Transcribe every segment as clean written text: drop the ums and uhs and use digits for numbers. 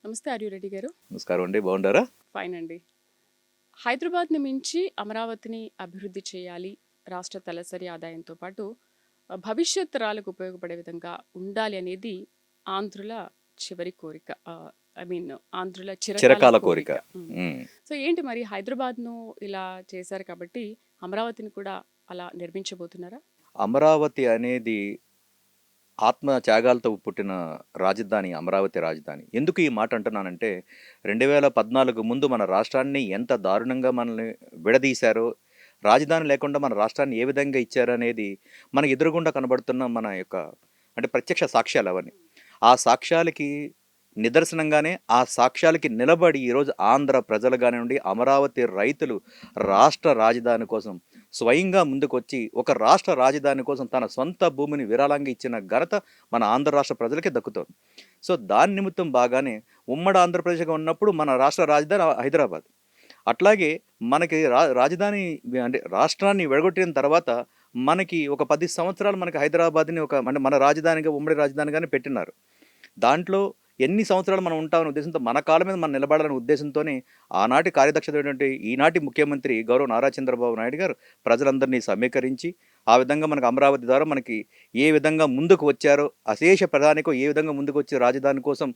నమస్తే ఆర్యు రెడ్డి గారు. నమస్కారం అండి, బాగుండారా? ఫైన్ అండి. హైదరాబాద్ని మించి అమరావతిని అభివృద్ధి చేయాలి, రాష్ట్ర తలసరి ఆదాయంతో పాటు భవిష్యత్ తరాలకు ఉపయోగపడే విధంగా ఉండాలి అనేది ఆంధ్రుల చివరి కోరిక. ఐ మీన్ ఆంధ్రుల చిరకాల చిరకాల కోరిక. కోరిక. ఉమ్. సో ఏంటి మరి హైదరాబాద్ను ఇలా చేశారు కాబట్టి అమరావతిని కూడా అలా నిర్మించబోతున్నారా? అమరావతి అనేది ఆత్మ త్యాగాలతో పుట్టిన రాజధాని, అమరావతి రాజధాని. ఎందుకు ఈ మాట అంటున్నానంటే 2014 ముందు మన రాష్ట్రాన్ని ఎంత దారుణంగా మనల్ని విడదీశారో, రాజధాని లేకుండా మన రాష్ట్రాన్ని ఏ విధంగా ఇచ్చారనేది మన ఎదురుగుండా కనబడుతున్న మన యొక్క అంటే ప్రత్యక్ష సాక్ష్యాలు అవన్నీ. ఆ సాక్ష్యాలకి నిదర్శనంగానే ఆ సాక్ష్యాలకి నిలబడి ఈరోజు ఆంధ్ర ప్రజలు కానివ్వండి, అమరావతి రైతులు రాష్ట్ర రాజధాని కోసం స్వయంగా ముందుకొచ్చి ఒక రాష్ట్ర రాజధాని కోసం తన సొంత భూమిని విరాళంగా ఇచ్చిన ఘనత మన ఆంధ్ర రాష్ట్ర ప్రజలకే దక్కుతోంది. సో దాని నిమిత్తం బాగానే ఉమ్మడి ఆంధ్రప్రదేశ్గా ఉన్నప్పుడు మన రాష్ట్ర రాజధాని హైదరాబాద్. అట్లాగే మనకి రాజధాని అంటే రాష్ట్రాన్ని విడగొట్టిన తర్వాత మనకి ఒక 10 సంవత్సరాలు మనకి హైదరాబాద్ని ఒక అంటే మన రాజధానిగా ఉమ్మడి రాజధానిగానే పెట్టినారు. దాంట్లో ఎన్ని సంవత్సరాలు మనం ఉంటామనే ఉద్దేశంతో మన కాళ్ళ మీద మనం నిలబడాలనే ఉద్దేశంతోనే ఆనాటి కార్యదక్షతమైనటువంటి ఈనాటి ముఖ్యమంత్రి గౌరవ నారా చంద్రబాబు నాయుడు గారు ప్రజలందరినీ సమీకరించి ఆ విధంగా మనకు అమరావతి ద్వారా మనకి ఏ విధంగా ముందుకు వచ్చారో, అశేష ప్రధానికో ఏ విధంగా ముందుకు వచ్చి రాజధాని కోసం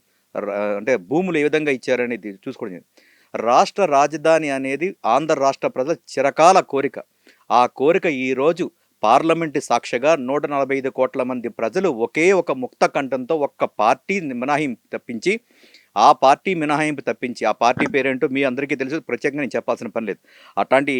అంటే భూములు ఏ విధంగా ఇచ్చారనేది చూసుకోవడం. రాష్ట్ర రాజధాని అనేది ఆంధ్ర రాష్ట్ర ప్రజల చిరకాల కోరిక. ఆ కోరిక ఈరోజు పార్లమెంటు సాక్షిగా 145 కోట్ల మంది ప్రజలు ఒకే ఒక ముక్త కంఠంతో ఒక్క పార్టీ మినహాయింపు తప్పించి ఆ పార్టీ పేరేంటో మీ అందరికీ తెలుసు, ప్రత్యేకంగా నేను చెప్పాల్సిన పని లేదు. అట్లాంటి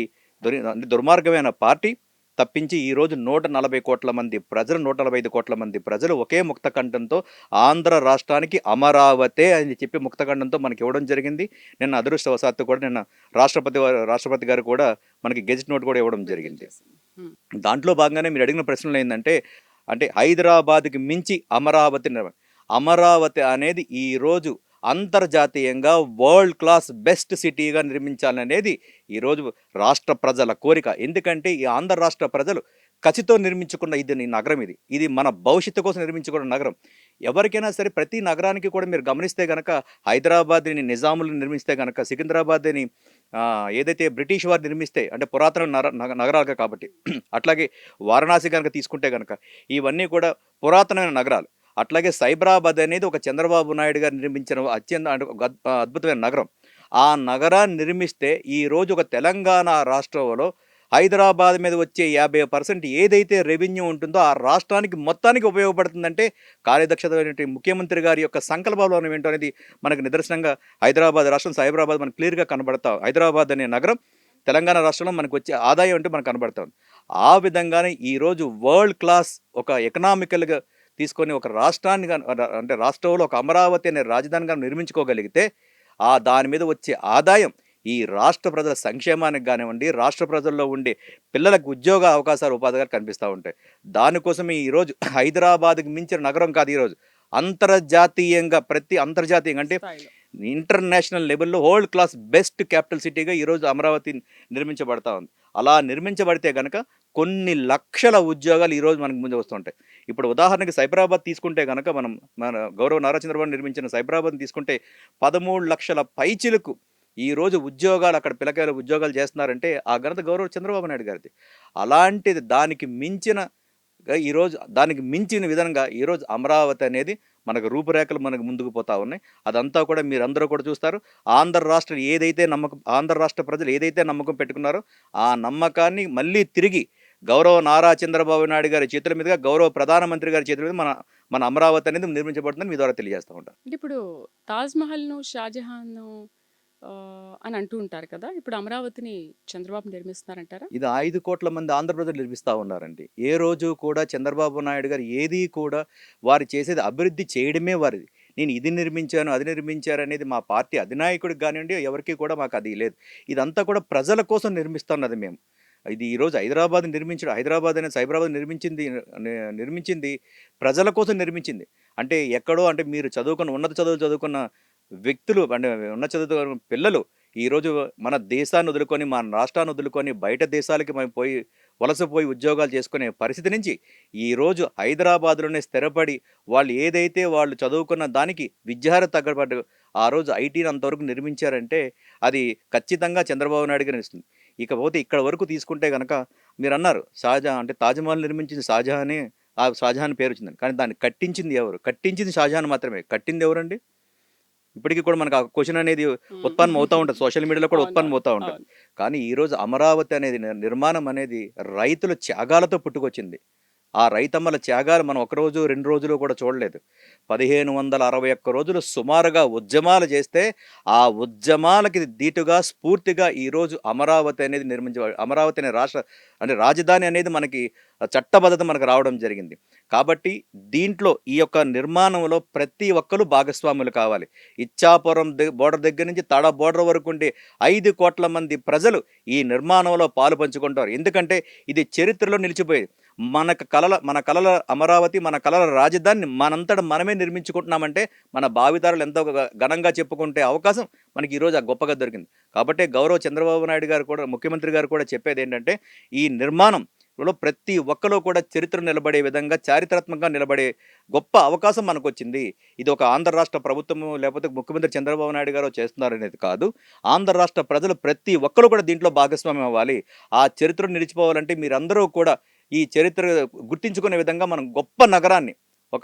దుర్మార్గమైన పార్టీ తప్పించి ఈరోజు 140 కోట్ల మంది ప్రజలు 145 కోట్ల మంది ప్రజలు ఒకే ముక్త కంఠంతో ఆంధ్ర రాష్ట్రానికి అమరావతే అని చెప్పి ముక్త కంఠంతో మనకి ఇవ్వడం జరిగింది. నిన్న అదృష్టవశాత్తు కూడా నిన్న రాష్ట్రపతి గారు కూడా మనకి గెజిట్ నోట్ కూడా ఇవ్వడం జరిగింది. దాంట్లో భాగంగానే మీరు అడిగిన ప్రశ్నలు ఏంటంటే అంటే హైదరాబాద్కి మించి అమరావతి అనేది ఈరోజు అంతర్జాతీయంగా వరల్డ్ క్లాస్ బెస్ట్ సిటీగా నిర్మించాలనేది ఈరోజు రాష్ట్ర ప్రజల కోరిక. ఎందుకంటే ఈ ఆంధ్ర రాష్ట్ర ప్రజలు కసితో నిర్మించుకున్న నగరం ఇది మన భవిష్యత్తు కోసం నిర్మించుకున్న నగరం. ఎవరికైనా సరే ప్రతి నగరానికి కూడా మీరు గమనిస్తే కనుక హైదరాబాద్ని నిజాములు నిర్మిస్తే కనుక, సికింద్రాబాద్ని ఏదైతే బ్రిటిష్ వారు నిర్మిస్తే అంటే పురాతన నగరాలుగా కాబట్టి, అట్లాగే వారణాసి కనుక తీసుకుంటే కనుక ఇవన్నీ కూడా పురాతనమైన నగరాలు. అట్లాగే సైబరాబాద్ అనేది ఒక చంద్రబాబు నాయుడు గారు నిర్మించిన అద్భుతమైన నగరం. ఆ నగరాన్ని నిర్మిస్తే ఈరోజు ఒక తెలంగాణ రాష్ట్రంలో హైదరాబాద్ మీద వచ్చే 50% ఏదైతే రెవెన్యూ ఉంటుందో ఆ రాష్ట్రానికి మొత్తానికి ఉపయోగపడుతుందంటే కార్యదక్షత ముఖ్యమంత్రి గారి యొక్క సంకల్పంలో ఏంటో అనేది మనకు నిదర్శనంగా హైదరాబాద్ రాష్ట్రం సైబరాబాద్ మనకు క్లియర్గా కనబడతాం. హైదరాబాద్ అనే నగరం తెలంగాణ రాష్ట్రంలో మనకు వచ్చే ఆదాయం అంటే మనకు కనబడుతుంది. ఆ విధంగానే ఈరోజు వరల్డ్ క్లాస్ ఒక ఎకనామికల్గా తీసుకొని ఒక రాష్ట్రాన్ని అంటే రాష్ట్రంలో ఒక అమరావతి అనే రాజధానిగా నిర్మించుకోగలిగితే దాని మీద వచ్చే ఆదాయం ఈ రాష్ట్ర ప్రజల సంక్షేమానికి కానివ్వండి, రాష్ట్ర ప్రజల్లో ఉండే పిల్లలకు ఉద్యోగ అవకాశాలు ఉపాధిగా కనిపిస్తూ ఉంటాయి. దానికోసమే ఈరోజు హైదరాబాద్కి మించిన నగరం కాదు ఈరోజు అంతర్జాతీయంగా అంటే ఇంటర్నేషనల్ లెవెల్లో వరల్డ్ క్లాస్ బెస్ట్ క్యాపిటల్ సిటీగా ఈరోజు అమరావతి నిర్మించబడతా ఉంది. అలా నిర్మించబడితే కనుక కొన్ని లక్షల ఉద్యోగాలు ఈరోజు మనకు ముందు వస్తుంటాయి. ఇప్పుడు ఉదాహరణకి సైబరాబాద్ తీసుకుంటే కనుక మన గౌరవ నారా చంద్రబాబు నిర్మించిన సైబరాబాద్ తీసుకుంటే 13 లక్షల పైచిలకు ఈరోజు ఉద్యోగాలు అక్కడ పిల్లకాయలు ఉద్యోగాలు చేస్తున్నారంటే ఆ ఘనత గౌరవ చంద్రబాబు నాయుడు గారిది. అలాంటిది దానికి మించిన విధంగా ఈరోజు అమరావతి అనేది మనకు రూపురేఖలు మనకు ముందుకు పోతా ఉన్నాయి. అదంతా కూడా మీరందరూ కూడా చూస్తారు. ఆంధ్ర రాష్ట్ర ప్రజలు ఏదైతే నమ్మకం పెట్టుకున్నారో ఆ నమ్మకాన్ని మళ్ళీ తిరిగి గౌరవ నారా చంద్రబాబు నాయుడు గారి చేతుల మీదుగా గౌరవ ప్రధానమంత్రి గారి చేతుల మీద మన అమరావతి అనేది నిర్మించబడుతుందని మీ ద్వారా తెలియజేస్తూ ఉంటారు. ఇప్పుడు తాజ్‌మహల్‌ను, షాజహాన్‌ను అని అంటూ ఉంటారు కదా! ఇప్పుడు అమరావతిని చంద్రబాబు నిర్మిస్తున్నారంటారా? ఇది 5 కోట్ల మంది ఆంధ్ర ప్రజలు నిర్మిస్తూ ఉన్నారండి. ఏ రోజు కూడా చంద్రబాబు నాయుడు గారు ఏది కూడా వారు చేసేది అభివృద్ధి చేయడమే వారిది. నేను ఇది నిర్మించాను, అది నిర్మించారు అనేది మా పార్టీ అధినాయకుడికి కానివ్వండి, ఎవరికి కూడా మాకు అది లేదు. ఇదంతా కూడా ప్రజల కోసం నిర్మిస్తున్నది మేము. ఇది ఈరోజు హైదరాబాద్ అనేది సైబరాబాద్ నిర్మించింది ప్రజల కోసం నిర్మించింది. అంటే ఎక్కడో అంటే మీరు ఉన్నత చదువులు చదువుకున్న వ్యక్తులు అంటే ఉన్నత చదువుకున్న పిల్లలు ఈరోజు మన దేశాన్ని వదులుకొని, మన రాష్ట్రాన్ని వదులుకొని బయట దేశాలకి మేము పోయి వలసపోయి ఉద్యోగాలు చేసుకునే పరిస్థితి నుంచి ఈరోజు హైదరాబాద్లోనే స్థిరపడి వాళ్ళు ఏదైతే వాళ్ళు చదువుకున్న దానికి విద్యార్హత తగ్గబడ్డ ఆ రోజు ఐటీని అంతవరకు నిర్మించారంటే అది ఖచ్చితంగా చంద్రబాబు నాయుడు గారు ఇస్తుంది. ఇకపోతే ఇక్కడ వరకు తీసుకుంటే కనుక మీరు అన్నారు షాజహాన్ అంటే తాజ్‌మహల్ నిర్మించింది షాజహానే. ఆ షాజహాన్ పేరు వచ్చిందని. కానీ దాన్ని కట్టించింది ఎవరు? కట్టించింది షాజహాన్ మాత్రమే. కట్టింది ఎవరండి? ఇప్పటికి కూడా మనకు ఆ క్వెషన్ అనేది ఉత్పన్నం అవుతా ఉంటది. సోషల్ మీడియాలో కూడా ఉత్పన్నం అవునవును. అవుతా ఉంటది. అవును. కానీ ఈరోజు అమరావతి అనేది నిర్మాణం అనేది రైతుల త్యాగాలతో పుట్టుకొచ్చింది. ఆ రైతమ్మల త్యాగాలు మనం ఒక రోజు, 2 రోజులు కూడా చూడలేదు. 1561 రోజులు సుమారుగా ఉద్యమాలు చేస్తే, ఆ ఉద్యమాలకి దీటుగా, స్ఫూర్తిగా ఈరోజు అమరావతి అనేది అమరావతి అనే రాష్ట్ర అంటే రాజధాని అనేది మనకి చట్టబద్ధత మనకు రావడం జరిగింది. కాబట్టి దీంట్లో ఈ యొక్క నిర్మాణంలో ప్రతి ఒక్కరు భాగస్వాములు కావాలి. ఇచ్చాపురం బోర్డర్ దగ్గర నుంచి తడ బోర్డర్ వరకు ఉండే 5 కోట్ల మంది ప్రజలు ఈ నిర్మాణంలో పాలు పంచుకుంటారు. ఎందుకంటే ఇది చరిత్రలో నిలిచిపోయేది. మన కలల అమరావతి, మన కలల రాజధానిని మనంతట మనమే నిర్మించుకుంటున్నామంటే మన భావితరాలు ఎంతో ఘనంగా చెప్పుకుంటే అవకాశం మనకి ఈరోజు ఆ గొప్పగా దొరికింది. కాబట్టే గౌరవ చంద్రబాబు నాయుడు గారు కూడా, ముఖ్యమంత్రి గారు కూడా చెప్పేది ఏంటంటే ఈ నిర్మాణంలో ప్రతి ఒక్కరు కూడా చరిత్ర నిలబడే విధంగా చారిత్రాత్మకంగా నిలబడే గొప్ప అవకాశం మనకొచ్చింది. ఇది ఒక ఆంధ్ర రాష్ట్ర ప్రభుత్వము లేకపోతే ముఖ్యమంత్రి చంద్రబాబు నాయుడు గారు చేస్తున్నారనేది కాదు. ఆంధ్ర రాష్ట్ర ప్రజలు ప్రతి ఒక్కరు కూడా దీంట్లో భాగస్వామ్యం అవ్వాలి. ఆ చరిత్ర నిలిచిపోవాలంటే మీరందరూ కూడా ఈ చరిత్ర గుర్తించుకునే విధంగా మనం గొప్ప నగరాన్ని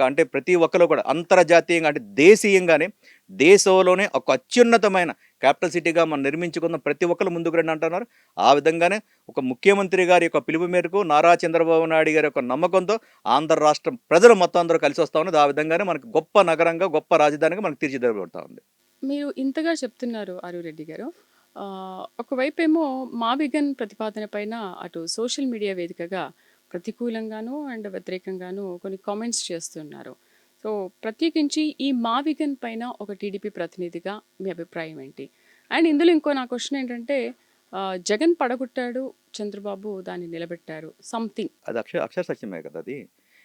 అంటే ప్రతి ఒక్కరు కూడా అంతర్జాతీయంగా అంటే దేశీయంగానే దేశంలోనే ఒక అత్యున్నతమైన క్యాపిటల్ సిటీగా మనం నిర్మించుకున్న ప్రతి ఒక్కరు ముందుకు రండి అంటున్నారు. ఆ విధంగానే ఒక ముఖ్యమంత్రి గారి యొక్క పిలుపు మేరకు నారా చంద్రబాబు నాయుడు గారి యొక్క నమ్మకంతో ఆంధ్ర రాష్ట్రం ప్రజలు మొత్తం అందరూ కలిసి వస్తూ ఉన్నది. ఆ విధంగానే మనకు గొప్ప నగరంగా, గొప్ప రాజధానిగా మనకు తీర్చిదిద్దబడతా ఉంది. మీరు ఇంతగా చెప్తున్నారు ఆరురెడ్డి గారు. ఒకవైపేమో మా విగన్ ప్రతిపాదన పైన అటు సోషల్ మీడియా వేదికగా ప్రతికూలంగాను అండ్ వ్యతిరేకంగాను కొన్ని కామెంట్స్ చేస్తున్నారు. సో ప్రత్యేకించి ఈ మా విగన్ పైన ఒక టీడీపీ ప్రతినిధిగా మీ అభిప్రాయం ఏంటి? అండ్ ఇందులో ఇంకో నా క్వశ్చన్ ఏంటంటే జగన్ పడగొట్టాడు, చంద్రబాబు దాన్ని నిలబెట్టారు సంథింగ్. అది అక్షర సత్యమే కదా అది.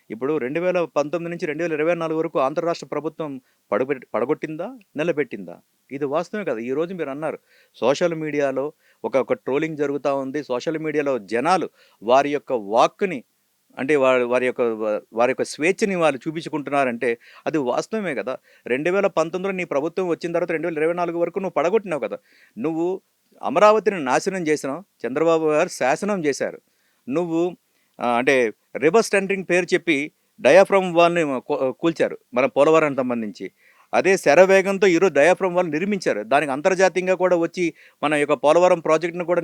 ఇప్పుడు 2019 నుంచి 2024 వరకు ఆంధ్ర రాష్ట్ర ప్రభుత్వం పడగొట్టిందా? నిలబెట్టిందా? ఇది వాస్తవమే కదా. ఈరోజు మీరు అన్నారు సోషల్ మీడియాలో ఒక ట్రోలింగ్ జరుగుతూ ఉంది. సోషల్ మీడియాలో జనాలు వారి యొక్క వాక్కుని అంటే వారి యొక్క స్వేచ్ఛని వాళ్ళు చూపించుకుంటున్నారంటే అది వాస్తవమే కదా. 2019లో నీ ప్రభుత్వం వచ్చిన తర్వాత 2024 వరకు నువ్వు పడగొట్టినావు కదా. నువ్వు అమరావతిని నాశనం చేసినావు, చంద్రబాబు గారు శాసనం చేశారు. నువ్వు అంటే రివర్స్ టెండరింగ్ పేరు చెప్పి డయాఫ్రమ్ వాల్ని కూల్చారు మన పోలవరానికి సంబంధించి. అదే శరవేగంతో ఈరోజు డయాఫ్రమ్ వాల్ నిర్మించారు. దానికి అంతర్జాతీయంగా కూడా వచ్చి మన యొక్క పోలవరం ప్రాజెక్టును కూడా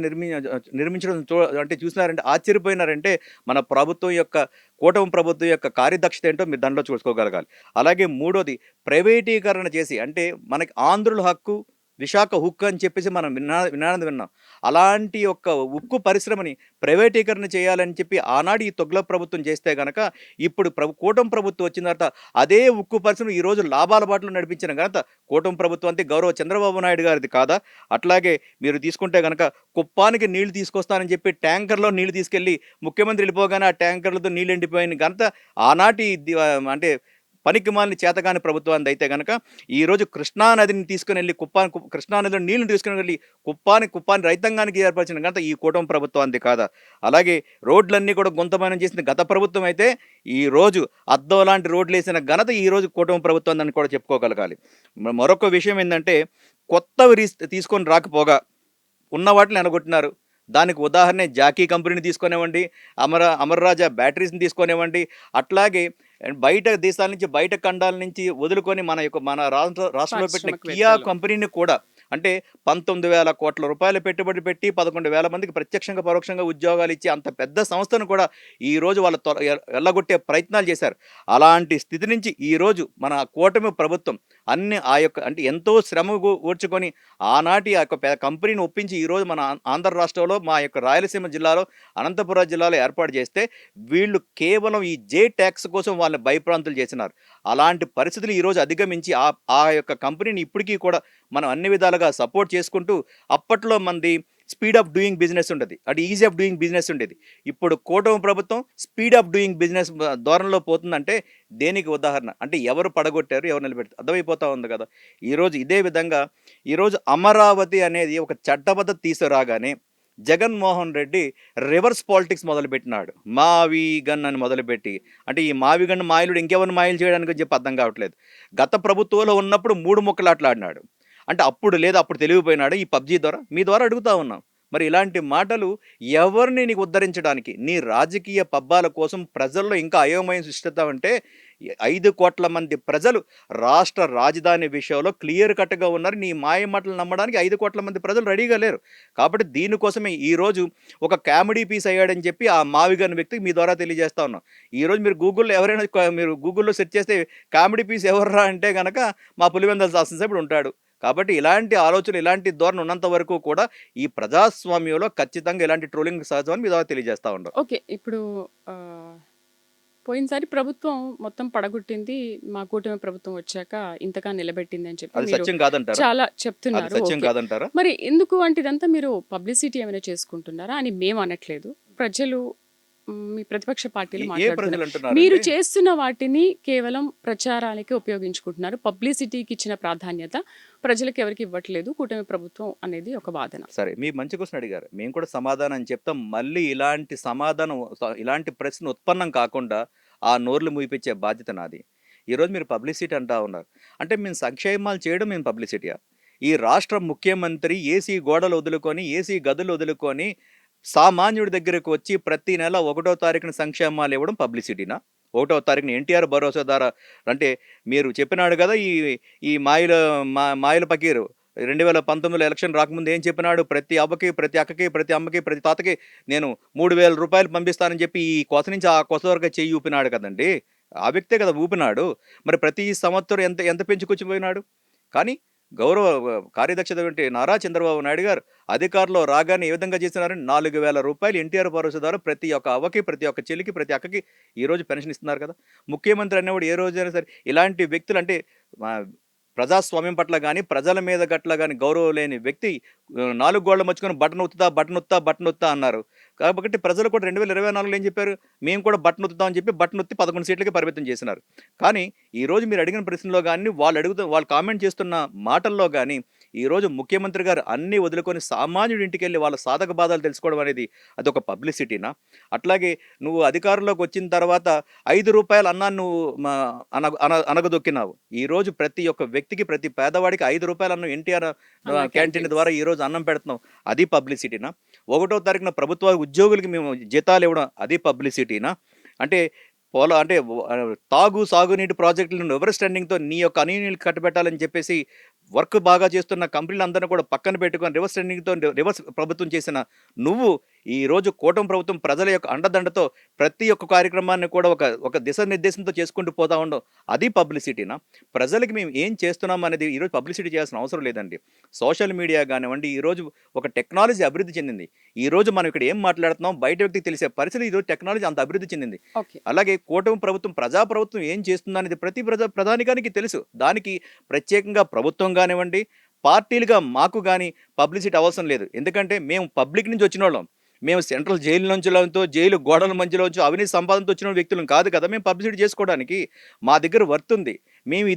నిర్మించడం అంటే చూసినారంటే ఆశ్చర్యపోయినారంటే మన ప్రభుత్వం యొక్క కూటమి ప్రభుత్వం యొక్క కార్యదక్షత ఏంటో మీరు దాంట్లో చూసుకోగలగాలి. అలాగే మూడోది ప్రైవేటీకరణ చేసి అంటే మనకి ఆంధ్రుల హక్కు విశాఖ ఉక్కు అని చెప్పేసి మనం విన్నాం. అలాంటి ఒక ఉక్కు పరిశ్రమని ప్రైవేటీకరణ చేయాలని చెప్పి ఆనాడు ఈ తొగ్లక్ ప్రభుత్వం చేస్తే కనుక ఇప్పుడు కూటమి ప్రభుత్వం వచ్చిన తర్వాత అదే ఉక్కు పరిశ్రమ ఈరోజు లాభాల బాటలో నడిపించిన ఘనత కూటమి ప్రభుత్వం అంటే గౌరవ చంద్రబాబు నాయుడు గారిది కాదా? అట్లాగే మీరు తీసుకుంటే కనుక కుప్పానికి నీళ్లు తీసుకొస్తానని చెప్పి ట్యాంకర్లో నీళ్లు తీసుకెళ్ళి ముఖ్యమంత్రి వెళ్ళిపోగానే ఆ ట్యాంకర్లతో నీళ్ళు ఎండిపోయిన ఘనత ఆనాటి అంటే పనికిమాలిన చేతగాని ప్రభుత్వాన్ని అయితే కనుక ఈరోజు కృష్ణానదిని తీసుకుని వెళ్ళి కృష్ణానదిలో నీళ్లు తీసుకుని వెళ్ళి కుప్పాని రైతాంగానికి ఏర్పరిచిన ఘనత ఈ కూటమి ప్రభుత్వాన్ని కాదా? అలాగే రోడ్లన్నీ కూడా గుంతమయం చేసిన గత ప్రభుత్వం అయితే ఈరోజు అద్దం లాంటి రోడ్లు వేసిన ఘనత ఈరోజు కూటమి ప్రభుత్వం అని కూడా చెప్పుకోగలగాలి. మరొక విషయం ఏంటంటే కొత్తవి తీసుకొని రాకపోగా ఉన్న వాటిని ఎనగొట్టినారు. దానికి ఉదాహరణ జాకీ కంపెనీని తీసుకొనివ్వండి, అమర్రాజా బ్యాటరీస్ని తీసుకొనివ్వండి, అట్లాగే బయట దేశాల నుంచి బయట ఖండాల నుంచి వదులుకొని మన రాష్ట్రంలో పెట్టిన కియా కంపెనీని కూడా అంటే 19,000 కోట్ల రూపాయలు పెట్టుబడి పెట్టి 11,000 మందికి ప్రత్యక్షంగా పరోక్షంగా ఉద్యోగాలు ఇచ్చి అంత పెద్ద సంస్థను కూడా ఈరోజు వాళ్ళు వెళ్ళగొట్టే ప్రయత్నాలు చేశారు. అలాంటి స్థితి నుంచి ఈరోజు మన కూటమి ప్రభుత్వం ఆ యొక్క అంటే ఎంతో శ్రమ ఓర్చుకొని ఆనాటి ఆ యొక్క కంపెనీని ఒప్పించి ఈరోజు మన ఆంధ్ర రాష్ట్రంలో మా యొక్క రాయలసీమ జిల్లాలో అనంతపురం జిల్లాలో ఏర్పాటు చేస్తే వీళ్ళు కేవలం ఈ జే ట్యాక్స్ కోసం వాళ్ళని భయప్రాంతులు చేసినారు. అలాంటి పరిస్థితులు ఈరోజు అధిగమించి ఆ యొక్క కంపెనీని ఇప్పటికీ కూడా మనం అన్ని విధాలుగా సపోర్ట్ చేసుకుంటూ అప్పట్లో మంది స్పీడ్ ఆఫ్ డూయింగ్ బిజినెస్ ఉండేది, అది ఈజీ ఆఫ్ డూయింగ్ బిజినెస్ ఉండేది. ఇప్పుడు కూటమి ప్రభుత్వం స్పీడ్ ఆఫ్ డూయింగ్ బిజినెస్ ధోరణిలో పోతుందంటే దేనికి ఉదాహరణ అంటే ఎవరు పడగొట్టారు, ఎవరు నిలబెట్టారు అర్థమైపోతా ఉంది కదా. ఈరోజు ఇదే విధంగా ఈరోజు అమరావతి అనేది ఒక చట్టబద్ధత తీసుకురాగానే జగన్మోహన్ రెడ్డి రివర్స్ పాలిటిక్స్ మొదలుపెట్టినాడు. మావి గన్ అని మొదలుపెట్టి, అంటే ఈ మావి గన్ మాయలుడు ఇంకెవరిని మాయలు చేయడానికి చెప్పి అర్థం కావట్లేదు. గత ప్రభుత్వంలో ఉన్నప్పుడు 3 ముక్కలాట్లాడినాడు. అంటే అప్పుడు లేదు, అప్పుడు తెలివిపోయినాడు ఈ పబ్జీ ద్వారా. మీ ద్వారా అడుగుతా ఉన్నాం. మరి ఇలాంటి మాటలు ఎవరిని నీకు ఉద్ధరించడానికి, నీ రాజకీయ పబ్బాల కోసం ప్రజల్లో ఇంకా అయోమయం సృష్టిస్తావంటే 5 కోట్ల మంది ప్రజలు రాష్ట్ర రాజధాని విషయంలో క్లియర్ కట్గా ఉన్నారు. నీ మాయ మాటలు నమ్మడానికి 5 కోట్ల మంది ప్రజలు రెడీగా లేరు. కాబట్టి దీనికోసమే ఈరోజు ఒక కామెడీ పీస్ అయ్యాడని చెప్పి ఆ మావిగన్ వ్యక్తికి మీ ద్వారా తెలియజేస్తా ఉన్నాం. ఈరోజు మీరు గూగుల్లో ఎవరైనా మీరు గూగుల్లో సెర్చ్ చేస్తే కామెడీ పీస్ ఎవర్రా అంటే కనుక మా పులివెందుల శాసనసభ్యుడు ఉంటాడు. కాబట్టి ఇలాంటి ఆలోచన, ఇలాంటి ధోరణి ఉన్నంత వరకు కూడా ఈ ప్రజాస్వామ్యంలో ఖచ్చితంగా ఇలాంటి ట్రోలింగ్ సహజమని మీ ద్వారా తెలియజేస్తా ఉన్నాం. ఓకే. ఇప్పుడు ఆహ్, పోయినసారి ప్రభుత్వం మొత్తం పడగొట్టింది. మా కూటమి ప్రభుత్వం వచ్చాక ఇంతగా నిలబెట్టింది అని చెప్పి అది మీరు సత్యం కాదంటారా? చాలా అది చెప్తున్నారు. సత్యం ఓకే. కాదంటారా? మరి ఎందుకు అంటే ఇదంతా మీరు పబ్లిసిటీ ఏమైనా చేసుకుంటున్నారా అని మేము అనట్లేదు. ప్రజలు మీ ప్రతిపక్ష పార్టీలు ఏ మాట్లాడుతున్నారు. ప్రజలు మీరు అంటున్నారండి? చేస్తున్న వాటిని కేవలం ప్రచారానికి ఉపయోగించుకుంటున్నారు. పబ్లిసిటీకి ఇచ్చిన ప్రాధాన్యత ప్రజలకు ఎవరికి ఇవ్వట్లేదు కూటమి ప్రభుత్వం అనేది ఒక వాదన. సరే, మీ మంచి క్వశ్చన్ అడిగారు. మేము కూడా సమాధానం చెప్తాం. మళ్ళీ ఇలాంటి సమాధానం ఇలాంటి ప్రశ్న ఉత్పన్నం కాకుండా ఆ నోర్లు మూయిపించే బాధ్యత నాది. ఈరోజు మీరు పబ్లిసిటీ అంటా ఉన్నారు. అంటే మేము సంక్షేమాలు చేయడం మేము పబ్లిసిటీయా? ఈ రాష్ట్ర ముఖ్యమంత్రి ఏసీ గోడలు వదులుకొని, ఏసీ గదులు వదులుకొని సామాన్యుడి దగ్గరకు వచ్చి ప్రతి నెల 1వ తారీఖున సంక్షేమాలు ఇవ్వడం పబ్లిసిటీనా? 1వ తారీఖున ఎన్టీఆర్ భరోసా ద్వారా, అంటే మీరు చెప్పినాడు కదా, ఈ ఈ మాయల పకీరు 2019 ఎలక్షన్ రాకముందు ఏం చెప్పినాడు? ప్రతి అవ్వకి, ప్రతి అక్కకి, ప్రతి అమ్మకి, ప్రతి తాతకి నేను 3,000 రూపాయలు పంపిస్తానని చెప్పి ఈ కొస నుంచి ఆ కొస వరకు చెయ్యి ఊపినాడు కదండి. ఆ వ్యక్తే కదా ఊపినాడు. మరి ప్రతి సంవత్సరం ఎంత ఎంత పెంచుకొచ్చిపోయినాడు. కానీ గౌరవ కార్యదక్షత వంటి నారా చంద్రబాబు నాయుడు గారు అధికారంలో రాగానే ఏ విధంగా చేసినారు? 4,000 రూపాయలు ఎన్టీఆర్ భరోసా ద్వారా ప్రతి ఒక్క అవ్వకి, ప్రతి ఒక్క చెల్లికి, ప్రతి అక్కకి ఈరోజు పెన్షన్ ఇస్తున్నారు కదా. ముఖ్యమంత్రి అనేవాడు ఏ రోజైనా సరే ఇలాంటి వ్యక్తులు, అంటే ప్రజాస్వామ్యం పట్ల కానీ ప్రజల మీద గట్ల కానీ గౌరవం లేని వ్యక్తి 4 గోళ్ల మచ్చుకొని బటన్ ఒత్తుతా, బటన్ ఒత్తా, బటన్ ఒత్తా అన్నారు. కాబట్టి ప్రజలు కూడా 2024లో ఏం చెప్పారు? మేము కూడా బటన్ ఒత్తుతామని చెప్పి బటన్ ఒత్తి 11 సీట్లకి పరిమితం చేసినారు. కానీ ఈరోజు మీరు అడిగిన ప్రశ్నలో కానీ వాళ్ళు కామెంట్ చేస్తున్న మాటల్లో కానీ ఈరోజు ముఖ్యమంత్రి గారు అన్నీ వదులుకొని సామాన్యుడి ఇంటికి వెళ్ళి వాళ్ళ సాధక బాధలు తెలుసుకోవడం అనేది అదొక పబ్లిసిటీనా? అట్లాగే నువ్వు అధికారంలోకి వచ్చిన తర్వాత 5 రూపాయల అన్నాన్ని నువ్వు అనగదొక్కినావు. ఈరోజు ప్రతి ఒక్క వ్యక్తికి, ప్రతి పేదవాడికి 5 రూపాయల అన్నం ఎన్టీఆర్ క్యాంటీన్ ద్వారా ఈరోజు అన్నం పెడుతున్నాం. అది పబ్లిసిటీనా? 1వ తారీఖున ప్రభుత్వ ఉద్యోగులకి మేము జీతాలు ఇవ్వడం అది పబ్లిసిటీనా? అంటే సాగునీటి ప్రాజెక్టులను రివర్స్ టెండరింగ్తో నీ యొక్క అనీనీలు కట్టబెట్టాలని చెప్పేసి వర్క్ బాగా చేస్తున్న కంపెనీలందరినీ కూడా పక్కన పెట్టుకొని రివర్స్ టెండరింగ్తో రివర్స్ ప్రభుత్వం చేసిన నువ్వు ఈరోజు కూటమి ప్రభుత్వం ప్రజల యొక్క అండదండతో ప్రతి ఒక్క కార్యక్రమాన్ని కూడా ఒక దిశానిర్దేశంతో చేసుకుంటూ పోతా ఉండవు. అది పబ్లిసిటీనా? ప్రజలకి మేము ఏం చేస్తున్నాం అనేది ఈరోజు పబ్లిసిటీ చేయాల్సిన అవసరం లేదండి. సోషల్ మీడియా కానివ్వండి, ఈరోజు ఒక టెక్నాలజీ అభివృద్ధి చెందింది. ఈరోజు మనం ఇక్కడ ఏం మాట్లాడుతున్నాం బయట వ్యక్తికి తెలిసే పరిస్థితి ఈరోజు టెక్నాలజీ అంత అభివృద్ధి చెందింది. ఓకే. అలాగే కూటమి ప్రభుత్వం, ప్రజాప్రభుత్వం ఏం చేస్తుందనేది ప్రతి ప్రధానికానికి తెలుసు. దానికి ప్రత్యేకంగా ప్రభుత్వం కానివ్వండి, పార్టీలుగా మాకు కానీ పబ్లిసిటీ అవసరం లేదు. ఎందుకంటే మేము పబ్లిక్ నుంచి వచ్చిన వాళ్ళం. మేము సెంట్రల్ జైలు నుంచి జైలు గోడల మధ్యలోంచి అవినీతి సంపాదనతో వచ్చిన వ్యక్తులం కాదు కదా మేము పబ్లిసిటీ చేసుకోవడానికి. మా దగ్గర వర్త్ ఉంది. మేము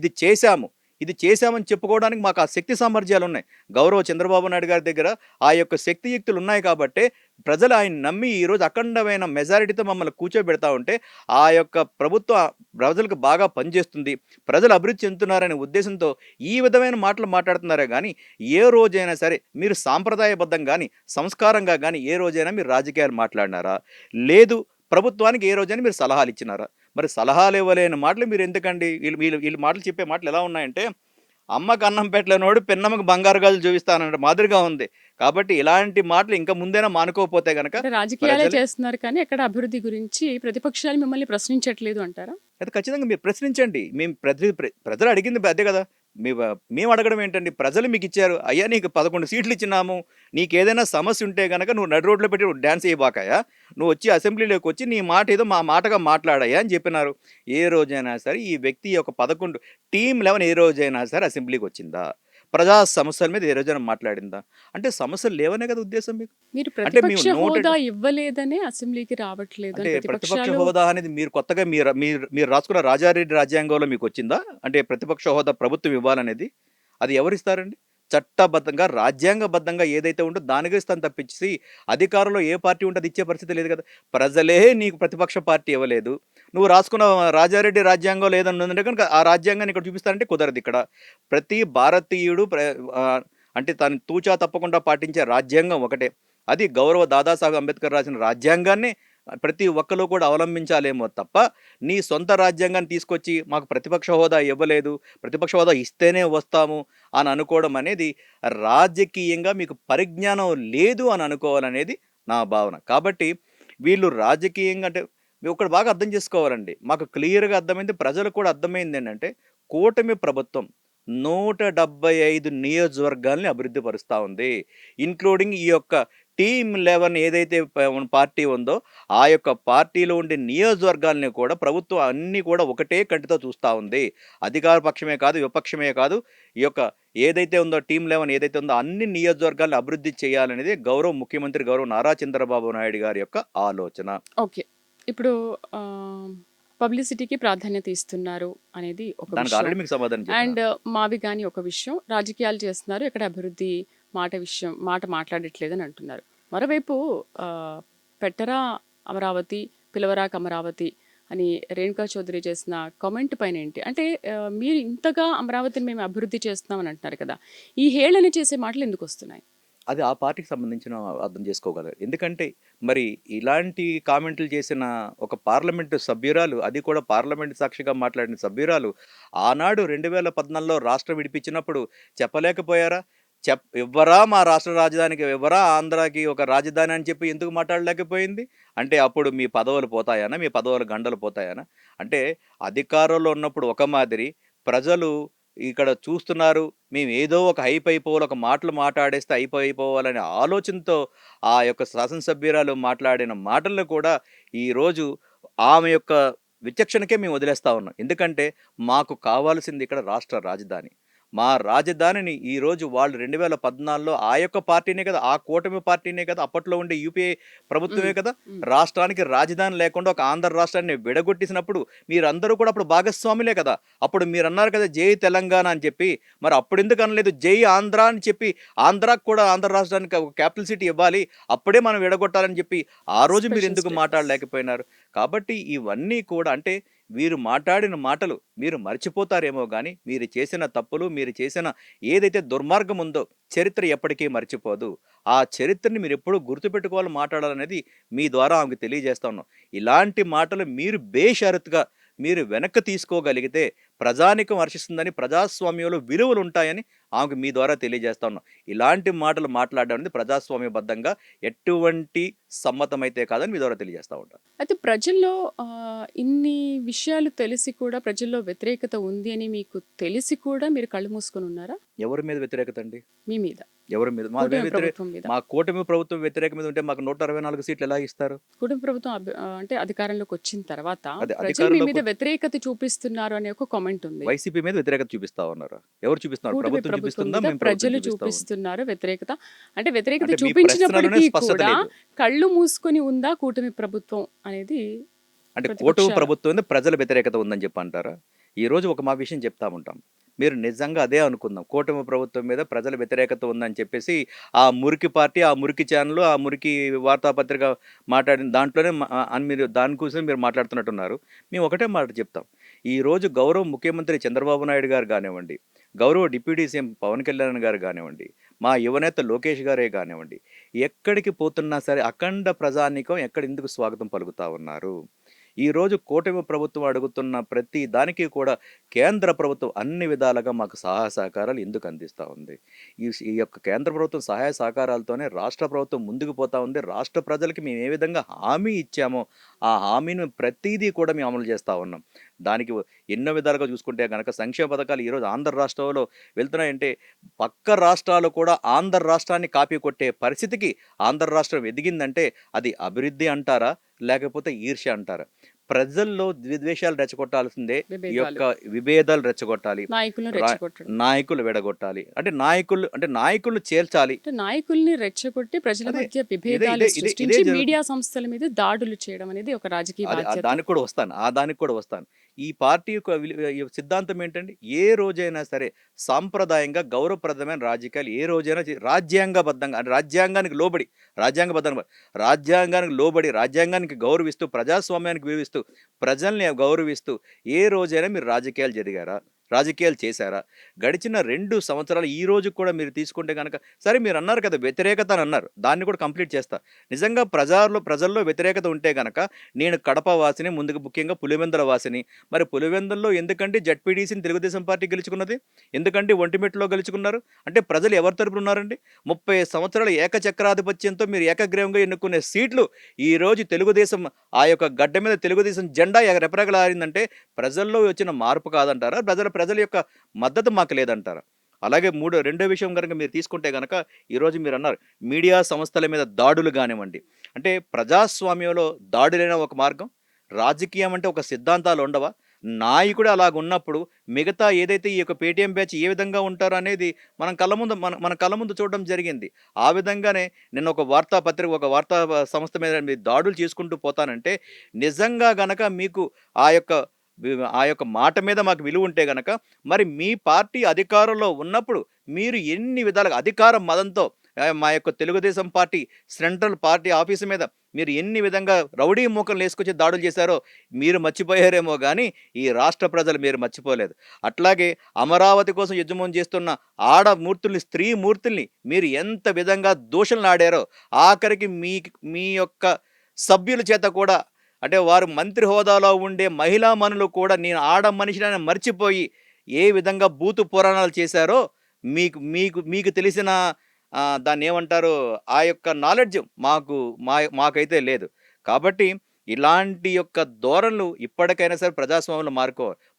ఇది చేశామని చెప్పుకోవడానికి మాకు ఆ శక్తి సామర్థ్యాలు ఉన్నాయి. గౌరవ చంద్రబాబు నాయుడు గారి దగ్గర ఆ యొక్క శక్తియుక్తులు ఉన్నాయి కాబట్టే ప్రజలు ఆయన నమ్మి ఈరోజు అఖండమైన మెజారిటీతో మమ్మల్ని కూర్చోబెడతా ఉంటే ఆ యొక్క ప్రభుత్వం ప్రజలకు బాగా పనిచేస్తుంది, ప్రజలు అభివృద్ధి చెందుతున్నారనే ఉద్దేశంతో ఈ విధమైన మాటలు మాట్లాడుతున్నారే కానీ ఏ రోజైనా సరే మీరు సాంప్రదాయబద్ధంగా కానీ సంస్కారంగా కానీ ఏ రోజైనా మీరు రాజకీయాలు మాట్లాడినారా? లేదు. ప్రభుత్వానికి ఏ రోజైనా మీరు సలహాలు ఇచ్చినారా? మరి సలహాలు ఇవ్వలేని మాటలు మీరు ఎందుకండి? వీళ్ళు మాటలు చెప్పే మాటలు ఎలా ఉన్నాయంటే అమ్మకు అన్నం పెట్టలేనోడు పిన్నమ్మకు బంగారు గాజులు చూపిస్తానన్న మాదిరిగా ఉంది. కాబట్టి ఇలాంటి మాటలు ఇంకా ముందైనా మానుకోకపోతే గనక అంటే రాజకీయాలే చేస్తున్నారు కానీ ఎక్కడ అభివృద్ధి గురించి ప్రతిపక్షాలు మిమ్మల్ని ప్రశ్నించట్లేదు అంటారా? అయితే ఖచ్చితంగా మీరు ప్రశ్నించండి. మేము ప్రజలు అడిగింది అదే కదా. మేము అడగడం ఏంటండి? ప్రజలు మీకు ఇచ్చారు. అయ్యా నీకు 11 సీట్లు ఇచ్చినాము, నీకు ఏదైనా సమస్య ఉంటే కనుక నువ్వు నడి రోడ్లో పెట్టి డ్యాన్స్ చేయబాకాయా, నువ్వు వచ్చి అసెంబ్లీలోకి వచ్చి నీ మాట ఏదో మా మాటగా మాట్లాడాయా అని చెప్పినారు. ఏ రోజైనా సరే ఈ వ్యక్తి యొక్క 11 టీం 11 ఏ రోజైనా సరే అసెంబ్లీకి వచ్చిందా? ప్రజా సమస్యల మీద ఏ రోజైనా మాట్లాడిందా? అంటే సమస్యలు లేవనే కదా ఉద్దేశం మీకు. మీరు అంటే ప్రతిపక్ష హోదా ఇవ్వలేదనే అసెంబ్లీకి రావట్లేదు అంటే అని ప్రతిపక్ష ప్రతిపక్షాలు హోదా అనేది మీరు కొత్తగా మీరు రాసుకున్న రాజారెడ్డి రాజ్యాంగంలో మీకు వచ్చిందా? అంటే ప్రతిపక్ష హోదా ప్రభుత్వం ఇవ్వాలనేది అది ఎవరిస్తారండి? చట్టబద్ధంగా రాజ్యాంగబద్ధంగా ఏదైతే ఉందో దానికే ఇస్తాను తప్పించి అధికారంలో ఏ పార్టీ ఉంటే అది ఇచ్చే పరిస్థితి లేదు కదా. ప్రజలే నీకు ప్రతిపక్ష పార్టీ ఇవ్వలేదు. నువ్వు రాసుకున్న రాజారెడ్డి రాజ్యాంగంలో ఏదన్నా ఉందంటే కనుక ఆ రాజ్యాంగాన్ని ఇక్కడ చూపిస్తానంటే కుదరదు. ఇక్కడ ప్రతి భారతీయుడు అంటే తను తూచా తప్పకుండా పాటించే రాజ్యాంగం ఒకటే. అది గౌరవ దాదాసాహెబ్ అంబేద్కర్ రాసిన రాజ్యాంగాన్ని ప్రతి ఒక్కరు కూడా అవలంబించాలేమో తప్ప నీ సొంత రాజ్యాంగాన్ని తీసుకొచ్చి మాకు ప్రతిపక్ష హోదా ఇవ్వలేదు, ప్రతిపక్ష హోదా ఇస్తేనే వస్తాము అని అనుకోవడం అనేది రాజకీయంగా మీకు పరిజ్ఞానం లేదు అని అనుకోవాలనేది నా భావన. కాబట్టి వీళ్ళు రాజకీయంగా అంటే ఒకటి బాగా అర్థం చేసుకోవాలండి. మాకు క్లియర్గా అర్థమైంది, ప్రజలకు కూడా అర్థమైంది ఏంటంటే కూటమి ప్రభుత్వం 175 నియోజకవర్గాల్ని అభివృద్ధి పరుస్తూ ఉంది. ఇంక్లూడింగ్ ఈ యొక్క టీమ్ 11 ఏదైతే పార్టీ ఉందో ఆ యొక్క పార్టీలో ఉండే నియోజకవర్గాల్ని కూడా ప్రభుత్వం అన్నీ కూడా ఒకటే కంటితో చూస్తూ ఉంది. అధికార పక్షమే కాదు, విపక్షమే కాదు, ఈ యొక్క ఏదైతే ఉందో టీమ్ 11 ఏదైతే ఉందో అన్ని నియోజకవర్గాలను అభివృద్ధి చేయాలనేది గౌరవ ముఖ్యమంత్రి గౌరవ నారా చంద్రబాబు నాయుడు గారి యొక్క ఆలోచన. ఓకే. ఇప్పుడు పబ్లిసిటీకి ప్రాధాన్యత ఇస్తున్నారు అనేది ఒక దానికి విషయం. ఆల్రెడీ మీకు సమాధానం అండ్ చెప్పాను. మావి కానీ ఒక విషయం, రాజకీయాలు చేస్తున్నారు, ఎక్కడ అభివృద్ధి మాట మాట్లాడట్లేదని అంటున్నారు. మరోవైపు ఆ, పెట్టరా అమరావతి, పిలవరాక అమరావతి అని రేణుకా చౌదరి చేసిన కామెంట్ పైన ఏంటి అంటే, మీరు ఇంతగా అమరావతిని మేము అభివృద్ధి చేస్తున్నామని అంటున్నారు కదా, ఈ హేళన చేసే మాటలు ఎందుకు వస్తున్నాయి? అది ఆ పార్టీకి సంబంధించిన అర్థం చేసుకోగలరు. ఎందుకంటే మరి ఇలాంటి కామెంట్లు చేసిన ఒక పార్లమెంటు సభ్యురాలు, అది కూడా పార్లమెంటు సాక్షిగా మాట్లాడిన సభ్యురాలు ఆనాడు 2014లో రాష్ట్రం విడిపించినప్పుడు చెప్పలేకపోయారా? ఇవ్వరా మా రాష్ట్ర రాజధానికి, ఇవ్వరా ఆంధ్రాకి ఒక రాజధాని అని చెప్పి ఎందుకు మాట్లాడలేకపోయింది? అంటే అప్పుడు మీ పదవులు పోతాయనా, మీ పదవుల గండలు పోతాయనా? అంటే అధికారంలో ఉన్నప్పుడు ఒక మాదిరి, ప్రజలు ఇక్కడ చూస్తున్నారు, మేము ఏదో ఒక హైప్ అయిపోవాలి, ఒక మాటలు మాట్లాడేస్తే అయిపోవాలనే ఆలోచనతో ఆ యొక్క శాసనసభ్యురాలు మాట్లాడిన మాటలను కూడా ఈరోజు ఆమె యొక్క విచక్షణకే మేము వదిలేస్తా ఉన్నాం. ఎందుకంటే మాకు కావాల్సింది ఇక్కడ రాష్ట్ర రాజధాని. మా రాజధానిని ఈరోజు వాళ్ళు 2014లో ఆ యొక్క పార్టీనే కదా, ఆ కూటమి పార్టీనే కదా, అప్పట్లో ఉండే యూపీఏ ప్రభుత్వమే కదా రాష్ట్రానికి రాజధాని లేకుండా ఒక ఆంధ్ర రాష్ట్రాన్ని విడగొట్టేసినప్పుడు మీరందరూ కూడా అప్పుడు భాగస్వాములే కదా. అప్పుడు మీరు అన్నారు కదా జై తెలంగాణ అని చెప్పి, మరి అప్పుడు ఎందుకు అనలేదు జై ఆంధ్ర అని చెప్పి? ఆంధ్రాకు కూడా ఆంధ్ర రాష్ట్రానికి ఒక క్యాపిటల్ సిటీ ఇవ్వాలి, అప్పుడే మనం విడగొట్టాలని చెప్పి ఆ రోజు మీరు ఎందుకు మాట్లాడలేకపోయినారు? కాబట్టి ఇవన్నీ కూడా అంటే వీరు మాట్లాడిన మాటలు మీరు మర్చిపోతారేమో కానీ మీరు చేసిన తప్పులు, మీరు చేసిన ఏదైతే దుర్మార్గం ఉందో చరిత్ర ఎప్పటికీ మర్చిపోదు. ఆ చరిత్రని మీరు ఎప్పుడూ గుర్తుపెట్టుకోవాలి, మాట్లాడాలనేది మీ ద్వారా ఆమెకు తెలియజేస్తా ఉన్నాం. ఇలాంటి మాటలు మీరు బేషరతుగా మీరు వెనక్కి తీసుకోగలిగితే ప్రజానికం హర్షిస్తుందని, ప్రజాస్వామ్యంలో విలువలు ఉంటాయని ఆమెకు మీ ద్వారా తెలియజేస్తా ఉన్నాం. ఇలాంటి మాటలు మాట్లాడడం అనేది ప్రజాస్వామ్యబద్ధంగా ఎటువంటి సమ్మతమైతే కాదని మీ ద్వారా తెలియజేస్తూ ఉంటాను. అయితే ప్రజల్లో ఇన్ని విషయాలు తెలిసి కూడా ప్రజల్లో వ్యతిరేకత ఉంది అని మీకు తెలిసి కూడా మీరు కళ్ళు మూసుకొని ఉన్నారా? ఎవరి మీద వ్యతిరేకత అండి? మీ మీద, ఎవరి మీద? కూటమి ప్రభుత్వం మీద. మా కూటమి ప్రభుత్వం వ్యతిరేక మీద ఉంటే మాకు 164 సీట్లు ఎలా ఇస్తారు? కూటమి ప్రభుత్వం అంటే అధికారంలోకి వచ్చిన తర్వాత అదే ప్రజలు మీ మీద వ్యతిరేకత చూపిస్తున్నారు అనే ఒక కామెంట్ ఉంది. వైసీపీ మీద వ్యతిరేకత చూపిస్తా ఉన్నారు. ఎవరు చూపిస్తున్నారు? కూటమి ప్రభుత్వం ప్రభుత్వం చూపిస్తుందా? మీద మేము ప్రజలు ప్రభుత్వం చూపిస్తా ఉన్నాం? చూపిస్తున్నారు వ్యతిరేకత. అంటే వ్యతిరేకత అంటే మీ చూపించినప్పటికీ ప్రశ్నలోనే స్పష్టత కూడా లేదు. కళ్ళు మూసుకొని ఉందా కూటమి ప్రభుత్వం అనేది అంటే కూటమి ప్రతిపక్షాలు. ప్రభుత్వం మీద ప్రజల వ్యతిరేకత ఉందని చెప్పి అంటారా? ఈ రోజు ఒక మా విషయం చెప్తా ఉంటాం. మీరు నిజంగా అదే అనుకుందాం, కూటమి ప్రభుత్వం మీద ప్రజల వ్యతిరేకత ఉందని చెప్పేసి ఆ మురికి పార్టీ, ఆ మురికి ఛానల్, ఆ మురికి వార్తాపత్రిక మాట్లాడిన దాంట్లోనే అని మీరు దానికోసం మీరు మాట్లాడుతున్నట్టున్నారు. మేము ఒకటే మాట చెప్తాం. ఈరోజు గౌరవ ముఖ్యమంత్రి చంద్రబాబు నాయుడు గారు కానివ్వండి, గౌరవ డిప్యూటీ సీఎం పవన్ కళ్యాణ్ గారు కానివ్వండి, మా యువనేత లోకేష్ గారే కానివ్వండి, ఎక్కడికి పోతున్నా సరే అఖండ ప్రజానీకం ఎందుకు స్వాగతం పలుకుతా ఉన్నారు. ఈరోజు కూటమి ప్రభుత్వం అడుగుతున్న ప్రతి దానికి కూడా కేంద్ర ప్రభుత్వం అన్ని విధాలుగా మాకు సహాయ సహకారాలు ఎందుకు అందిస్తూ ఉంది? ఈ యొక్క కేంద్ర ప్రభుత్వం సహాయ సహకారాలతోనే రాష్ట్ర ప్రభుత్వం ముందుకు పోతా ఉంది. రాష్ట్ర ప్రజలకి మేము ఏ విధంగా హామీ ఇచ్చామో ఆ హామీని ప్రతిదీ కూడా మేము అమలు చేస్తూ ఉన్నాం. దానికి ఎన్నో విధాలుగా చూసుకుంటే కనుక సంక్షేమ పథకాలు ఈరోజు ఆంధ్ర రాష్ట్రంలో వెళ్తున్నాయంటే పక్క రాష్ట్రాలు కూడా ఆంధ్ర రాష్ట్రాన్ని కాపీ కొట్టే పరిస్థితికి ఆంధ్ర రాష్ట్రం ఎదిగిందంటే అది అభివృద్ధి అంటారా, లేకపోతే ఈర్ష్య అంటారా? ప్రజల్లో ద్వేషాలు రెచ్చగొట్టాల్సిందే, ఈ యొక్క విభేదాలు రెచ్చగొట్టాలి, నాయకులు విడగొట్టాలి. అంటే నాయకులు చేర్చాలి, నాయకుల్ని రెచ్చగొట్టి ప్రజల మధ్య విభేదాలు సృష్టించి మీడియా సంస్థల మీద దాడులు చేయడం అనేది ఒక రాజకీయ బాధ్యత. దానికి కూడా వస్తాను. ఈ పార్టీ యొక్క ఈ సిద్ధాంతం ఏంటండి? ఏ రోజైనా సరే సాంప్రదాయంగా గౌరవప్రదమైన రాజకీయాలు ఏ రోజైనా రాజ్యాంగబద్ధంగా అంటే రాజ్యాంగానికి లోబడి రాజ్యాంగానికి గౌరవిస్తూ ప్రజాస్వామ్యానికి విలువిస్తూ ప్రజల్ని గౌరవిస్తూ ఏ రోజైనా మీరు రాజకీయాలు చేశారా? గడిచిన 2 సంవత్సరాలు ఈ రోజు కూడా మీరు తీసుకుంటే గనక సరే మీరు అన్నారు కదా వ్యతిరేకత అని అన్నారు. దాన్ని కూడా కంప్లీట్ చేస్తా. నిజంగా ప్రజల్లో వ్యతిరేకత ఉంటే గనక నేను కడప వాసిని, ముందుగా ముఖ్యంగా పులివెందుల వాసిని. మరి పులివెందుల్లో ఎందుకండి జడ్పీటీసీని తెలుగుదేశం పార్టీ గెలుచుకున్నది? ఎందుకండి ఒంటిమిట్టలో గెలుచుకున్నారు? అంటే ప్రజలు ఎవరి తరపున ఉన్నారండి? 30 సంవత్సరాల ఏకచక్రాధిపత్యంతో మీరు ఏకగ్రీవంగా ఎన్నుకునే సీట్లు ఈరోజు తెలుగుదేశం ఆ యొక్క గడ్డ మీద తెలుగుదేశం జెండా రెపరెపలాడిందంటే ప్రజల్లో వచ్చిన మార్పు కాదంటారా? ప్రజల యొక్క మద్దతు మాకు లేదంటారా? అలాగే రెండో విషయం గనుక మీరు తీసుకుంటే గనక ఈరోజు మీరన్నారు మీడియా సంస్థల మీద దాడులు గానివ్వండి. అంటే ప్రజాస్వామ్యంలో దాడులైన ఒక మార్గం, రాజకీయం అంటే ఒక సిద్ధాంతాలు ఉండవా? నాయకుడు అలాగున్నప్పుడు మిగతా ఏదైతే ఈ యొక్క పేటీఎం బ్యాచ్ ఏ విధంగా ఉంటారో అనేది మన కళ్ళ ముందు చూడడం జరిగింది. ఆ విధంగానే నిన్న ఒక వార్తా సంస్థ మీద మీరు దాడులు చేసుకుంటూ పోతానంటే నిజంగా గనక మీకు ఆ యొక్క ఆ యొక్క మాట మీద మాకు విలువ ఉంటే గనక మరి మీ పార్టీ అధికారంలో ఉన్నప్పుడు మీరు ఎన్ని విధాలుగా అధికార మదంతో మా యొక్క Telugu Desam party central party office మీద మీరు ఎన్ని విధంగా రౌడీ మూకలు వేసుకొచ్చి దాడులు చేశారో మీరు మర్చిపోయారేమో కానీ ఈ రాష్ట్ర ప్రజలు మీరు మర్చిపోలేదు. అట్లాగే అమరావతి కోసం యుద్ధం చేస్తున్న స్త్రీ మూర్తుల్ని మీరు ఎంత విధంగా దూషణలు ఆడారో ఆఖరికి మీ యొక్క సభ్యుల చేత కూడా అంటే వారు మంత్రి హోదాలో ఉండే మహిళా మనులు కూడా నేను ఆడ మనిషిని మర్చిపోయి ఏ విధంగా బూతు పురాణాలు చేశారో మీకు మీకు మీకు తెలిసిన దాన్ని ఏమంటారు ఆ యొక్క నాలెడ్జ్ మాకైతే లేదు. కాబట్టి ఇలాంటి యొక్క ధోరణులు ఇప్పటికైనా సరే ప్రజాస్వామ్యంలో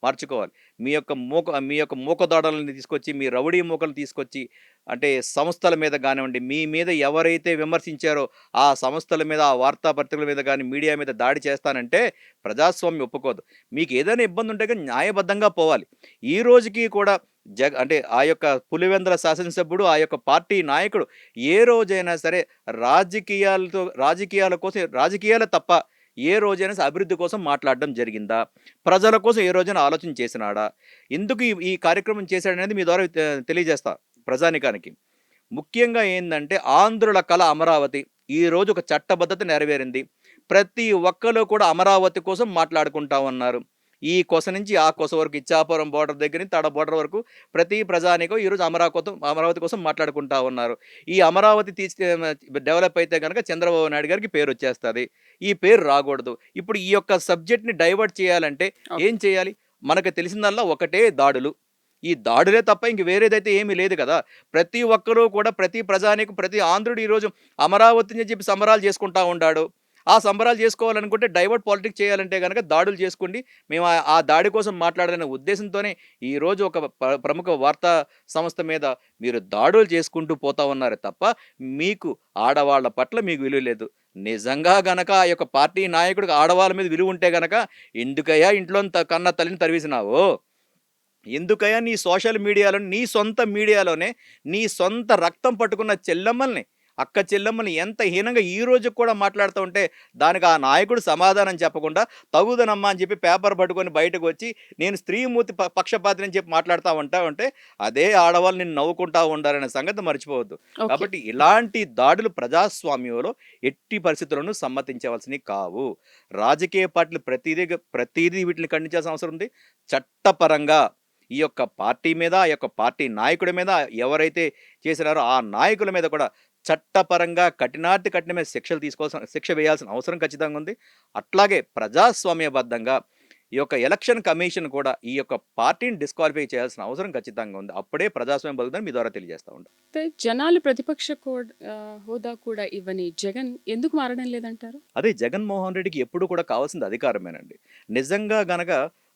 మార్చుకోవాలి. మీ యొక్క మూకదాడులను తీసుకొచ్చి మీ రౌడీ మూకలను తీసుకొచ్చి అంటే సంస్థల మీద కానివ్వండి మీ మీద ఎవరైతే విమర్శించారో ఆ సంస్థల మీద ఆ వార్తాపత్రికల మీద కానీ మీడియా మీద దాడి చేస్తానంటే ప్రజాస్వామ్యం ఒప్పుకోదు. మీకు ఏదైనా ఇబ్బంది ఉంటే కానీ న్యాయబద్ధంగా పోవాలి. ఈ రోజుకి కూడా అంటే ఆ యొక్క పులివెందుల శాసనసభ్యుడు ఆ యొక్క పార్టీ నాయకుడు ఏ రోజైనా సరే రాజకీయాలు తప్ప ఏ రోజైనా అభివృద్ధి కోసం మాట్లాడడం జరిగిందా? ప్రజల కోసం ఏ రోజైనా ఆలోచన చేసినాడా? ఎందుకు ఈ కార్యక్రమం చేశాడనేది మీ ద్వారా తెలియజేస్తా ప్రజానికానికి. ముఖ్యంగా ఏందంటే ఆంధ్రుల కళ అమరావతి ఈరోజు ఒక చట్టబద్ధత నెరవేరింది. ప్రతి ఒక్కరు కూడా అమరావతి కోసం మాట్లాడుకుంటా ఉన్నారు. ఈ కొస నుంచి ఆ కొస వరకు ఇచ్చాపురం బోర్డర్ దగ్గర నుంచి తడ బోర్డర్ వరకు ప్రతి ప్రజానికో ఈరోజు అమరావతి కోసం మాట్లాడుకుంటా ఉన్నారు. ఈ అమరావతి డెవలప్ అయితే కనుక చంద్రబాబు నాయుడు గారికి పేరు వచ్చేస్తుంది. ఈ పేరు రాకూడదు. ఇప్పుడు ఈ యొక్క సబ్జెక్ట్ని డైవర్ట్ చేయాలంటే ఏం చేయాలి? మనకు తెలిసిందల్లా ఒకటే దాడులు. ఈ దాడులే తప్ప ఇంక వేరేదైతే ఏమీ లేదు కదా. ప్రతి ఒక్కరూ కూడా ప్రతి ప్రజానికి ప్రతి ఆంధ్రుడు ఈరోజు అమరావతిని చెప్పి సంబరాలు చేసుకుంటా ఉన్నాడు. ఆ సంబరాలు చేసుకోవాలనుకుంటే డైవర్ట్ పాలిటిక్స్ చేయాలంటే కనుక దాడులు చేసుకోండి. మేము ఆ దాడి కోసం మాట్లాడాలనే ఉద్దేశంతోనే ఈరోజు ఒక ప్రముఖ వార్తా సంస్థ మీద మీరు దాడులు చేసుకుంటూ పోతా ఉన్నారు తప్ప మీకు ఆడవాళ్ల పట్ల మీకు విలువ లేదు. నిజంగా గనక ఆ యొక్క పార్టీ నాయకుడికి ఆడవాళ్ళ మీద విలువ ఉంటే గనక ఎందుకయ్యా ఇంట్లో కన్న తల్లిని తరివేసినావు? ఎందుకయ్యా నీ సోషల్ మీడియాలో నీ సొంత మీడియాలోనే నీ సొంత రక్తం పట్టుకున్న అక్క చెల్లెమ్మల్ని ఎంత హీనంగా ఈ రోజు కూడా మాట్లాడుతూ ఉంటే దానికి ఆ నాయకుడు సమాధానం చెప్పకుండా తగుదనమ్మా అని చెప్పి పేపర్ పట్టుకొని బయటకు వచ్చి నేను స్త్రీమూర్తి పక్షపాతిని చెప్పి మాట్లాడుతూ ఉంటే అదే ఆడవాళ్ళు నేను నవ్వుకుంటా ఉండాలనే సంగతి మర్చిపోవద్దు. కాబట్టి ఇలాంటి దాడులు ప్రజాస్వామ్యంలో ఎట్టి పరిస్థితులను సమ్మతించవలసినవి కావు. రాజకీయ పార్టీలు ప్రతిదీ వీటిని ఖండించాల్సిన అవసరం ఉంది. చట్టపరంగా ఈ యొక్క పార్టీ మీద ఆ యొక్క పార్టీ నాయకుడి మీద ఎవరైతే చేసినారో ఆ నాయకుల మీద కూడా చట్టపరంగా కఠినమైన శిక్ష వేయాల్సిన అవసరం ఖచ్చితంగా ఉంది. అట్లాగే ప్రజాస్వామ్యబద్ధంగా ఈ యొక్క ఎలక్షన్ కమిషన్ కూడా ఈ యొక్క పార్టీని డిస్క్వాలిఫై చేయాల్సిన అవసరం ఖచ్చితంగా ఉంది. అప్పుడే ప్రజాస్వామ్యం బతుకుతుందని మీ ద్వారా తెలియజేస్తా ఉంటాం. జనాలు ప్రతిపక్ష హోదా కూడా ఇవ్వని జగన్ ఎందుకు మారడం లేదంటారు? అదే జగన్మోహన్ రెడ్డికి ఎప్పుడు కూడా కావాల్సింది అధికారమేనండి. నిజంగా గనక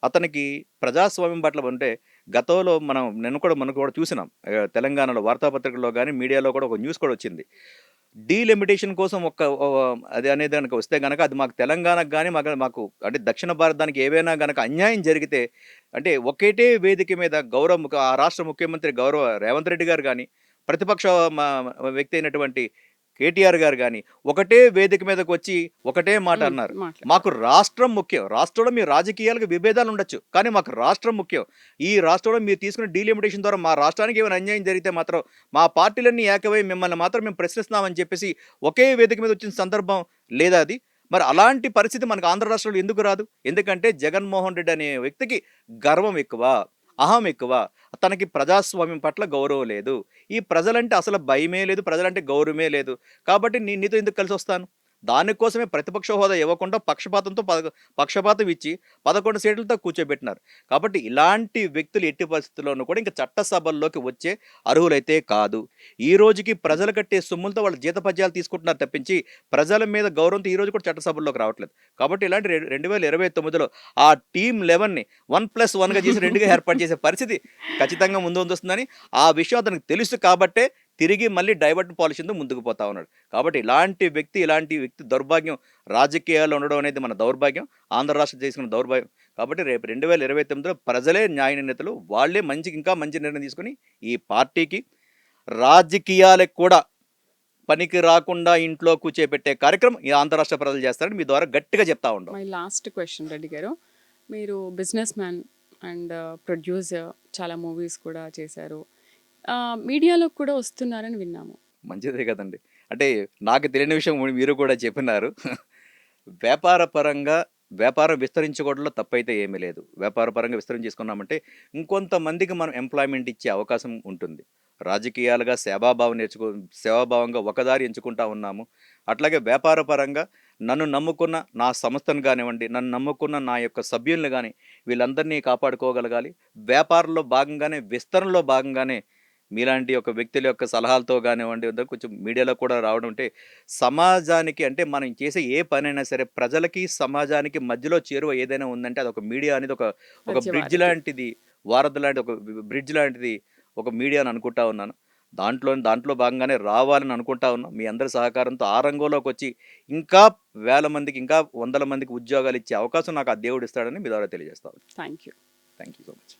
అతనికి ప్రజాస్వామ్యం పట్ల ఉంటే గతంలో మనకు కూడా చూసినాం. తెలంగాణలో వార్తాపత్రికల్లో కానీ మీడియాలో కూడా ఒక న్యూస్ కూడా వచ్చింది. డీలిమిటేషన్ కోసం అది అనేది కనుక వస్తే కనుక అది మాకు తెలంగాణకు కానీ మాకు అంటే దక్షిణ భారతానికి ఏవైనా కనుక అన్యాయం జరిగితే అంటే ఒకటే వేదిక మీద ఆ రాష్ట్ర ముఖ్యమంత్రి గౌరవ రేవంత్ రెడ్డి గారు కానీ ప్రతిపక్ష వ్యక్తి అయినటువంటి కేటీఆర్ గారు కానీ ఒకటే వేదిక మీదకి వచ్చి ఒకటే మాట అన్నారు, మాకు రాష్ట్రం ముఖ్యం. రాష్ట్రంలో మీ రాజకీయాలకు విభేదాలు ఉండొచ్చు, కానీ మాకు రాష్ట్రం ముఖ్యం. ఈ రాష్ట్రంలో మీరు తీసుకున్న డీలిమిటేషన్ ద్వారా మా రాష్ట్రానికి ఏమైనా అన్యాయం జరిగితే మాత్రం మా పార్టీలన్నీ ఏకమై మిమ్మల్ని మాత్రం మేము ప్రశ్నిస్తున్నామని చెప్పేసి ఒకే వేదిక మీద వచ్చిన సందర్భం లేదా అది? మరి అలాంటి పరిస్థితి మనకు ఆంధ్ర రాష్ట్రంలో ఎందుకు రాదు? ఎందుకంటే జగన్మోహన్ రెడ్డి అనే వ్యక్తికి గర్వం ఎక్కువ, అహం ఎక్కువ, తనకి ప్రజాస్వామ్యం పట్ల గౌరవం లేదు. ఈ ప్రజలంటే అసలు భయమే లేదు, ప్రజలంటే గౌరవమే లేదు. కాబట్టి నీతో ఎందుకు కలిసి వస్తాను? దానికోసమే ప్రతిపక్ష హోదా ఇవ్వకుండా పక్షపాతం ఇచ్చి 11 సీట్లతో కూర్చోబెట్టినారు. కాబట్టి ఇలాంటి వ్యక్తులు ఎట్టి పరిస్థితుల్లోనూ కూడా ఇంకా చట్టసభల్లోకి వచ్చే అర్హులైతే కాదు. ఈ రోజుకి ప్రజలు కట్టే సొమ్ములతో వాళ్ళు జీతపద్యాలు తీసుకుంటున్నారు తప్పించి ప్రజల మీద గౌరవంతో ఈ రోజు కూడా చట్టసభల్లోకి రావట్లేదు. కాబట్టి ఇలాంటి 2029లో ఆ టీమ్ 11ని 1+1గా చేసి 2గా ఏర్పాటు చేసే పరిస్థితి ఖచ్చితంగా ముందు వస్తుందని ఆ విషయం అతనికి తెలుసు కాబట్టే తిరిగి మళ్ళీ డైవర్ట్ పాలిసీతో ముందుకు పోతా ఉన్నాడు. కాబట్టి ఇలాంటి వ్యక్తి దౌర్భాగ్యం రాజకీయాల్లో ఉండడం అనేది మన దౌర్భాగ్యం, ఆంధ్ర రాష్ట్రం చేసుకున్న దౌర్భాగ్యం. కాబట్టి రేపు 2029లో ప్రజలే న్యాయ నిర్ణేతలు, వాళ్ళే ఇంకా మంచి నిర్ణయం తీసుకుని ఈ పార్టీకి రాజకీయాలకు కూడా పనికి రాకుండా ఇంట్లో కూర్చోబెట్టే కార్యక్రమం ఈ ఆంధ్ర రాష్ట్ర ప్రజలు చేస్తారని మీ ద్వారా గట్టిగా చెప్తా ఉంటాం. మై లాస్ట్ క్వశ్చన్ రెడ్డి గారు, మీరు బిజినెస్ మ్యాన్ అండ్ ప్రొడ్యూసర్, చాలా మూవీస్ కూడా చేశారు, మీడియాలో కూడా వస్తున్నారని విన్నాము. మంచిదే కదండి. అంటే నాకు తెలియని విషయం మీరు కూడా చెప్పినారు. వ్యాపారం విస్తరించుకోవడంలో తప్పైతే ఏమీ లేదు. వ్యాపారపరంగా విస్తరించేసుకున్నామంటే ఇంకొంతమందికి మనం ఎంప్లాయ్మెంట్ ఇచ్చే అవకాశం ఉంటుంది. రాజకీయాలుగా సేవాభావంగా ఒకదారి ఎంచుకుంటా ఉన్నాము. అట్లాగే వ్యాపారపరంగా నన్ను నమ్ముకున్న నా సంస్థను కానివ్వండి, నన్ను నమ్ముకున్న నా యొక్క సభ్యులను కానీ వీళ్ళందరినీ కాపాడుకోగలగాలి. వ్యాపారంలో భాగంగానే, విస్తరణలో భాగంగానే మీలాంటి ఒక వ్యక్తుల యొక్క సలహాలతో కానివ్వండి, కొంచెం మీడియాలో కూడా రావడం అంటే సమాజానికి, అంటే మనం చేసే ఏ పనైనా సరే ప్రజలకి సమాజానికి మధ్యలో చేరువ ఏదైనా ఉందంటే అది ఒక మీడియా అనేది ఒక బ్రిడ్జ్ లాంటిది, వారధి లాంటి ఒక బ్రిడ్జ్ లాంటిది ఒక మీడియా అని అనుకుంటా ఉన్నాను. దాంట్లో భాగంగానే రావాలని అనుకుంటా ఉన్నాం. మీ అందరి సహకారంతో ఆ రంగంలోకి వచ్చి ఇంకా వేల మందికి, ఇంకా వందల మందికి ఉద్యోగాలు ఇచ్చే అవకాశం నాకు ఆ దేవుడు ఇస్తాడని మీ ద్వారా తెలియజేస్తాను. Thank you so much.